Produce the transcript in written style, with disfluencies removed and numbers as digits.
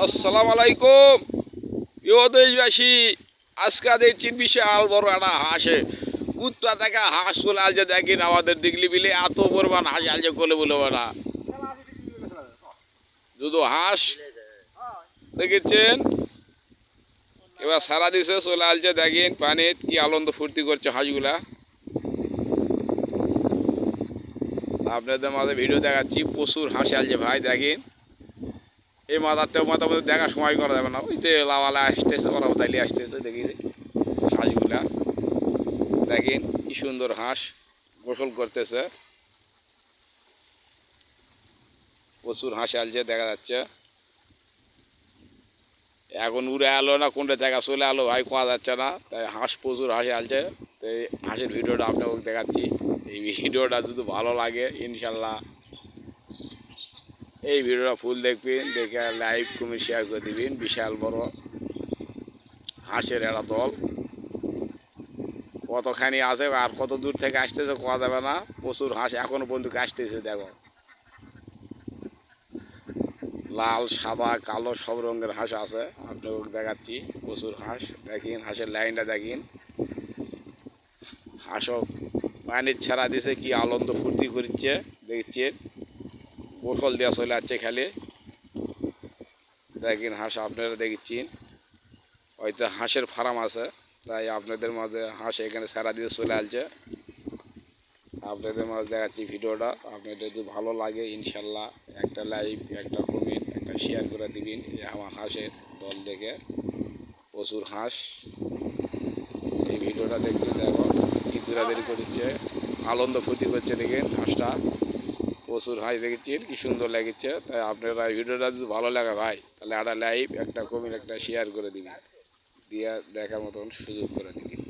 আসসালামু আলাইকুম প্রিয় দেশবাসী। আজকে দেখছি বিশাল বড় একটা হাঁসে কুত্তা থেকে হাঁস চলে আসছে। দেখেন আমাদের দিগলি বিলে এত পরিমাণ হাঁস আসছে কোলে বলবো না। শুধু হাঁস দেখেছেন এবার সারা দিছে চলে আসছে। দেখেন পানি কি আনন্দ ফুর্তি করছে হাঁসগুলা। আপনাদের মাঝে ভিডিও দেখাচ্ছি। প্রচুর হাঁস আসছে ভাই। দেখেন এই মাথাতেও মাথা মধ্যে দেখার সময় করা যাবে না। ওইতে লাওয়ালা আসতেছে, ওরা দাইলে আসতেছে। দেখেছি হাঁসগুলা দেখেন কি সুন্দর হাঁস গোসল করতেছে। প্রচুর হাঁস আলছে দেখা যাচ্ছে। এখন উড়ে এলো না কোনটা জায়গা চলে এলো ভাই কোয়া যাচ্ছে না। তাই হাঁস প্রচুর হাঁস আলছে। তাই হাঁসের ভিডিওটা আপনাকে দেখাচ্ছি। এই ভিডিওটা যদি ভালো লাগে ইনশাল্লাহ এই ভিডিওটা ফুল দেখবেন, দেখে লাইভ কমেন্ট শেয়ার করে দিবেন। বিশাল বড় হাঁসের একটা দল কতখানি আছে আর কত দূর থেকে আসতেছে কোয়া যাবে না। প্রচুর হাঁস এখনো পর্যন্ত আসতেছে। দেখো লাল সাদা কালো সব রঙের হাঁস আছে। আপনাকে দেখাচ্ছি প্রচুর হাঁস। দেখেন হাঁসের লাইনটা দেখেন। হাঁসও পানির ছাড়া দিছে কি আনন্দ ফুর্তি করছে দেখছেন। গোসল দেওয়া চলে যাচ্ছে খালি। দেখেন হাঁস আপনারা দেখছেন। হয়তো হাঁসের ফার্ম আছে তাই আপনাদের মাঝে হাঁস এখানে ছাড়া দিয়ে চলে আসছে। আপনাদের মাঝে দেখাচ্ছি ভিডিওটা। আপনাদের যদি ভালো লাগে ইনশাল্লাহ একটা লাইক একটা কমেন্ট একটা শেয়ার করে দিবেন। আমার হাঁসের দল দেখে প্রচুর হাঁস এই ভিডিওটা দেখতে দেখো কি দূরাদারি করছে আনন্দ ফুর্তি করছে। দেখেন হাঁসটা প্রচুর হাঁস দেখেছেন কি সুন্দর লাগছে। তাই আপনারা এই ভিডিওটা যদি ভালো লাগে ভাই তাহলে একটা লাইক একটা কমেন্ট একটা শেয়ার করে দিবেন, দিয়ে দেখার মতন সুযোগ করে দিবেন।